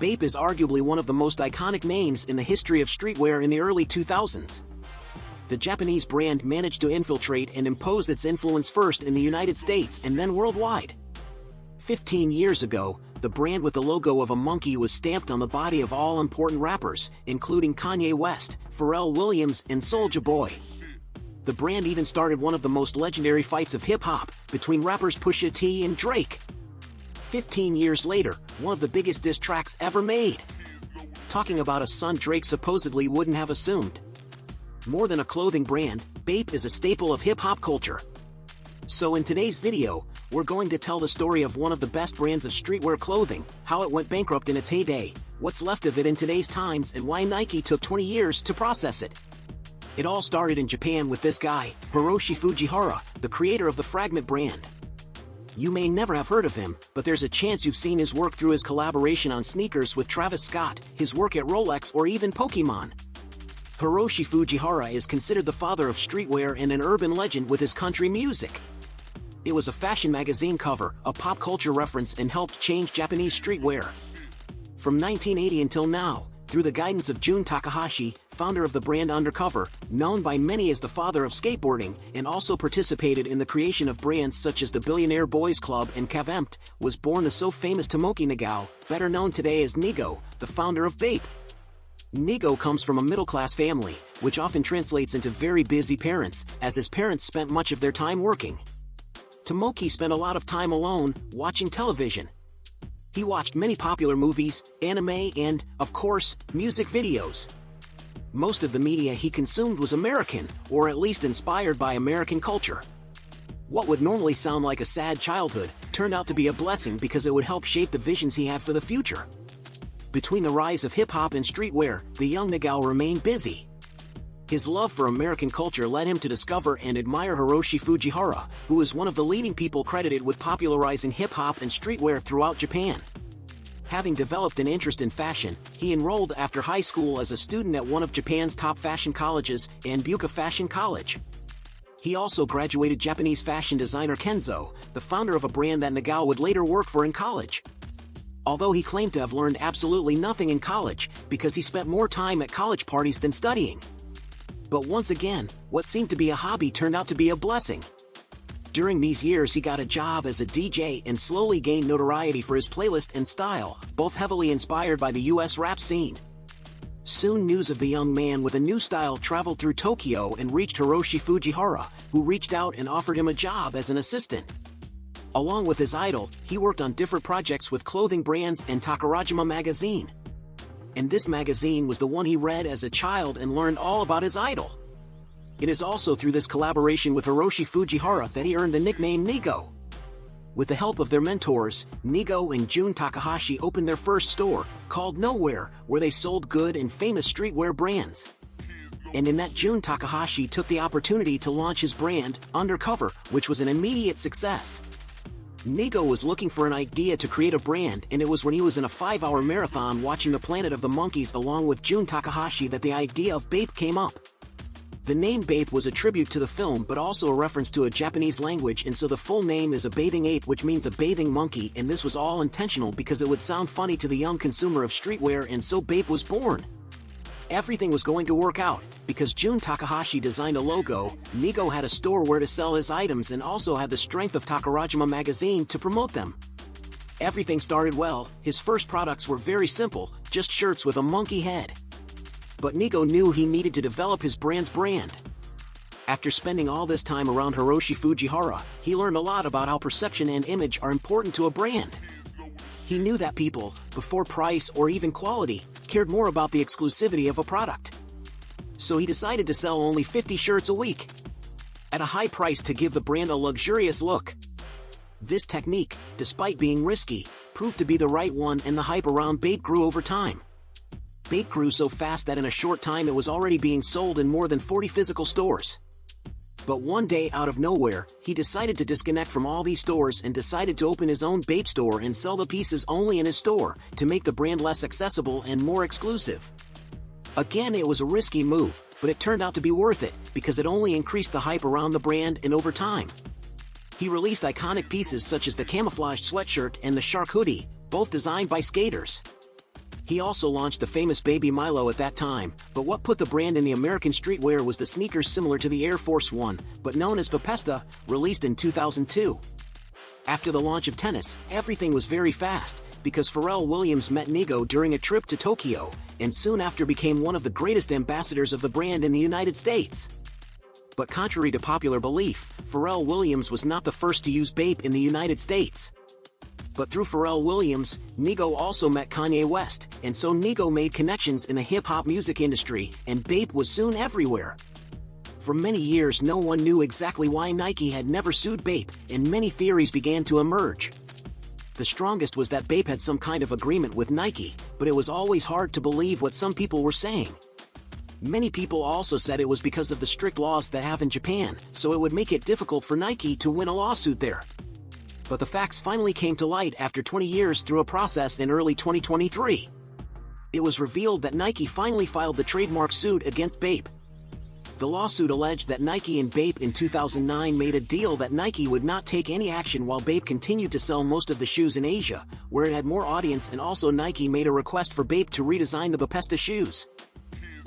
Bape is arguably one of the most iconic names in the history of streetwear in the early 2000s. The Japanese brand managed to infiltrate and impose its influence first in the United States and then worldwide. 15 years ago, the brand with the logo of a monkey was stamped on the body of all important rappers, including Kanye West, Pharrell Williams, and Soulja Boy. The brand even started one of the most legendary fights of hip-hop, between rappers Pusha T and Drake. 15 years later, one of the biggest diss tracks ever made. Talking about a son Drake supposedly wouldn't have assumed. More than a clothing brand, Bape is a staple of hip-hop culture. So in today's video, we're going to tell the story of one of the best brands of streetwear clothing, how it went bankrupt in its heyday, what's left of it in today's times, and why Nike took 20 years to process it. It all started in Japan with this guy, Hiroshi Fujihara, the creator of the Fragment brand. You may never have heard of him, but there's a chance you've seen his work through his collaboration on sneakers with Travis Scott, his work at Rolex, or even Pokemon. Hiroshi Fujihara is considered the father of streetwear and an urban legend with his country music. It was a fashion magazine cover, a pop culture reference, and helped change Japanese streetwear. From 1980 until now, through the guidance of Jun Takahashi, founder of the brand Undercover, known by many as the father of skateboarding, and also participated in the creation of brands such as the Billionaire Boys Club and Kavempt, was born the so famous Tomoki Nigo, better known today as Nigo, the founder of Bape. Nigo comes from a middle-class family, which often translates into very busy parents, as his parents spent much of their time working. Tomoki spent a lot of time alone, watching television. He watched many popular movies, anime, and, of course, music videos. Most of the media he consumed was American, or at least inspired by American culture. What would normally sound like a sad childhood, turned out to be a blessing because it would help shape the visions he had for the future. Between the rise of hip-hop and streetwear, the young Nigo remained busy. His love for American culture led him to discover and admire Hiroshi Fujihara, who is one of the leading people credited with popularizing hip-hop and streetwear throughout Japan. Having developed an interest in fashion, he enrolled after high school as a student at one of Japan's top fashion colleges, Buka Fashion College. He also graduated Japanese fashion designer Kenzo, the founder of a brand that Nigo would later work for in college. Although he claimed to have learned absolutely nothing in college, because he spent more time at college parties than studying. But once again, what seemed to be a hobby turned out to be a blessing. During these years he got a job as a DJ and slowly gained notoriety for his playlist and style, both heavily inspired by the US rap scene. Soon news of the young man with a new style traveled through Tokyo and reached Hiroshi Fujihara, who reached out and offered him a job as an assistant. Along with his idol, he worked on different projects with clothing brands and Takarajima magazine. And this magazine was the one he read as a child and learned all about his idol. It is also through this collaboration with Hiroshi Fujihara that he earned the nickname Nigo. With the help of their mentors, Nigo and Jun Takahashi opened their first store, called Nowhere, where they sold good and famous streetwear brands. And in that, Jun Takahashi took the opportunity to launch his brand, Undercover, which was an immediate success. Nigo was looking for an idea to create a brand, and it was when he was in a 5-hour marathon watching the Planet of the Monkeys along with Jun Takahashi that the idea of Bape came up. The name Bape was a tribute to the film but also a reference to a Japanese language, and so the full name is a bathing ape, which means a bathing monkey, and this was all intentional because it would sound funny to the young consumer of streetwear, and so Bape was born. Everything was going to work out, because Jun Takahashi designed a logo, Nigo had a store where to sell his items, and also had the strength of Takarajima magazine to promote them. Everything started well. His first products were very simple, just shirts with a monkey head. But Nigo knew he needed to develop his brand's brand. After spending all this time around Hiroshi Fujihara, he learned a lot about how perception and image are important to a brand. He knew that people, before price or even quality, cared more about the exclusivity of a product. So he decided to sell only 50 shirts a week, at a high price, to give the brand a luxurious look. This technique, despite being risky, proved to be the right one, and the hype around Bape grew over time. Bape grew so fast that in a short time it was already being sold in more than 40 physical stores. But one day, out of nowhere, he decided to disconnect from all these stores and decided to open his own Bape store and sell the pieces only in his store, to make the brand less accessible and more exclusive. Again, it was a risky move, but it turned out to be worth it, because it only increased the hype around the brand, and over time. He released iconic pieces such as the camouflage sweatshirt and the shark hoodie, both designed by skaters. He also launched the famous Baby Milo at that time, but what put the brand in the American streetwear was the sneakers similar to the Air Force One, but known as Bapesta, released in 2002. After the launch of tennis, everything was very fast, because Pharrell Williams met Nigo during a trip to Tokyo, and soon after became one of the greatest ambassadors of the brand in the United States. But contrary to popular belief, Pharrell Williams was not the first to use Bape in the United States. But through Pharrell Williams, Nigo also met Kanye West, and so Nigo made connections in the hip-hop music industry, and Bape was soon everywhere. For many years no one knew exactly why Nike had never sued Bape, and many theories began to emerge. The strongest was that Bape had some kind of agreement with Nike, but it was always hard to believe what some people were saying. Many people also said it was because of the strict laws they have in Japan, so it would make it difficult for Nike to win a lawsuit there. But the facts finally came to light after 20 years through a process in early 2023. It was revealed that Nike finally filed the trademark suit against Bape. The lawsuit alleged that Nike and Bape in 2009 made a deal that Nike would not take any action while Bape continued to sell most of the shoes in Asia, where it had more audience, and also Nike made a request for Bape to redesign the Bapesta shoes.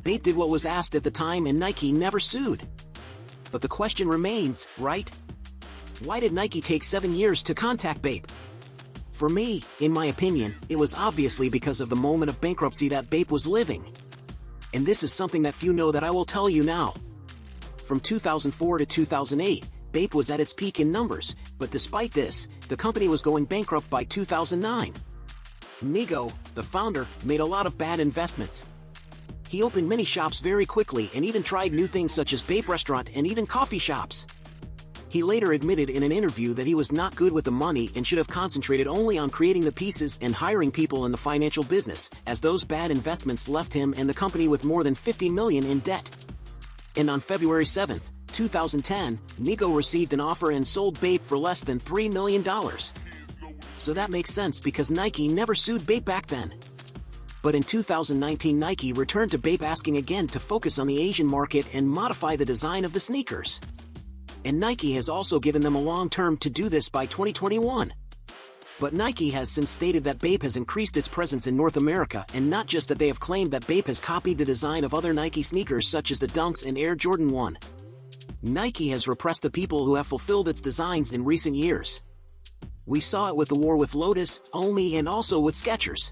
Bape did what was asked at the time and Nike never sued. But the question remains, right? Why did Nike take 7 years to contact Bape? For me, in my opinion, it was obviously because of the moment of bankruptcy that Bape was living. And this is something that few know that I will tell you now. From 2004 to 2008, Bape was at its peak in numbers, but despite this, the company was going bankrupt by 2009. Nigo, the founder, made a lot of bad investments. He opened many shops very quickly and even tried new things such as Bape restaurant and even coffee shops. He later admitted in an interview that he was not good with the money and should have concentrated only on creating the pieces and hiring people in the financial business, as those bad investments left him and the company with more than $50 million in debt. And on February 7, 2010, Nigo received an offer and sold Bape for less than $3 million. So that makes sense because Nike never sued Bape back then. But in 2019 Nike returned to Bape asking again to focus on the Asian market and modify the design of the sneakers. And Nike has also given them a long term to do this by 2021. But Nike has since stated that Bape has increased its presence in North America, and not just that, they have claimed that Bape has copied the design of other Nike sneakers such as the Dunks and Air Jordan 1. Nike has repressed the people who have fulfilled its designs in recent years. We saw it with the war with Lotus, Omi, and also with Skechers.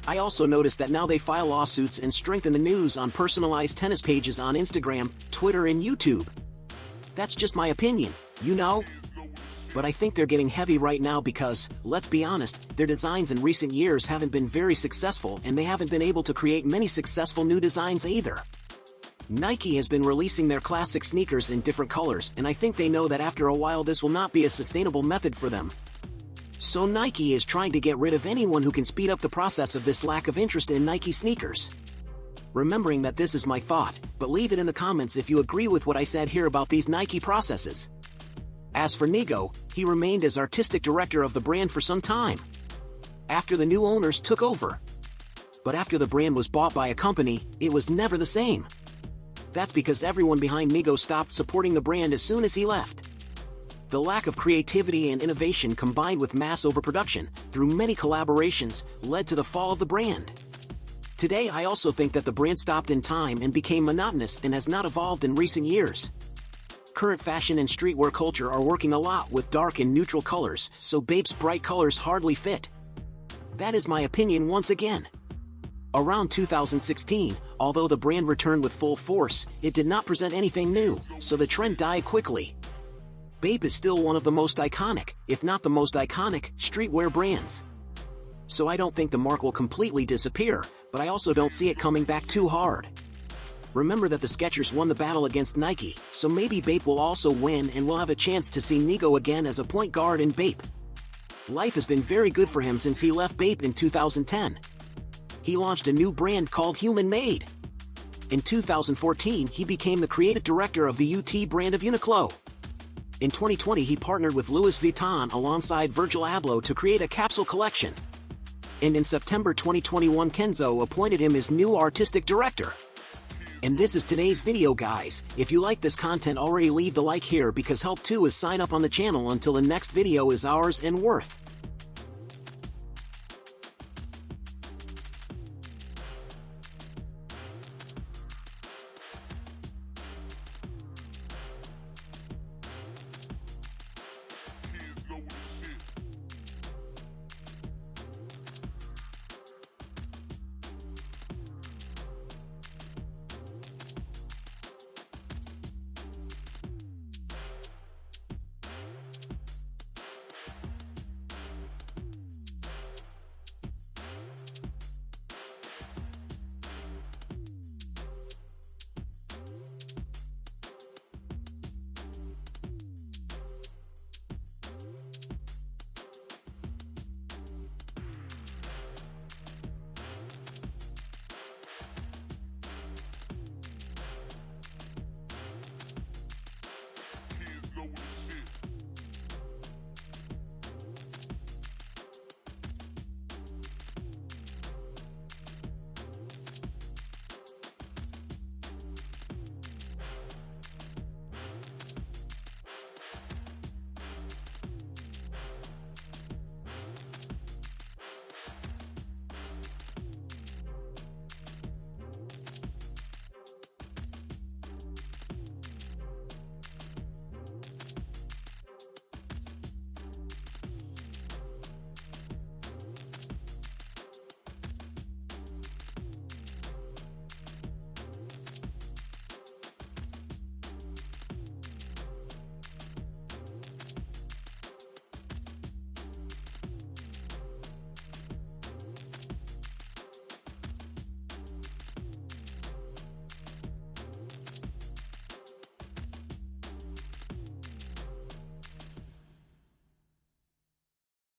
I also noticed that now they file lawsuits and strengthen the news on personalized tennis pages on Instagram, Twitter, and YouTube. That's just my opinion, you know? But I think they're getting heavy right now because, let's be honest, their designs in recent years haven't been very successful and they haven't been able to create many successful new designs either. Nike has been releasing their classic sneakers in different colors, and I think they know that after a while this will not be a sustainable method for them. So Nike is trying to get rid of anyone who can speed up the process of this lack of interest in Nike sneakers. Remembering that this is my thought, but leave it in the comments if you agree with what I said here about these Nike processes. As for Nigo, he remained as artistic director of the brand for some time, after the new owners took over. But after the brand was bought by a company, it was never the same. That's because everyone behind Nigo stopped supporting the brand as soon as he left. The lack of creativity and innovation combined with mass overproduction, through many collaborations, led to the fall of the brand. Today I also think that the brand stopped in time and became monotonous and has not evolved in recent years. Current fashion and streetwear culture are working a lot with dark and neutral colors, so Bape's bright colors hardly fit. That is my opinion once again. Around 2016, although the brand returned with full force, it did not present anything new, so the trend died quickly. Bape is still one of the most iconic, if not the most iconic, streetwear brands. So I don't think the mark will completely disappear, but I also don't see it coming back too hard. Remember that the Skechers won the battle against Nike, so maybe Bape will also win and we'll have a chance to see Nigo again as a point guard in Bape. Life has been very good for him since he left Bape in 2010. He launched a new brand called Human Made. In 2014, he became the creative director of the UT brand of Uniqlo. In 2020, he partnered with Louis Vuitton alongside Virgil Abloh to create a capsule collection. And in September 2021, Kenzo appointed him his new artistic director. And this is today's video, guys. If you like this content, already leave the like here because help too is sign up on the channel until the next video is ours and worth.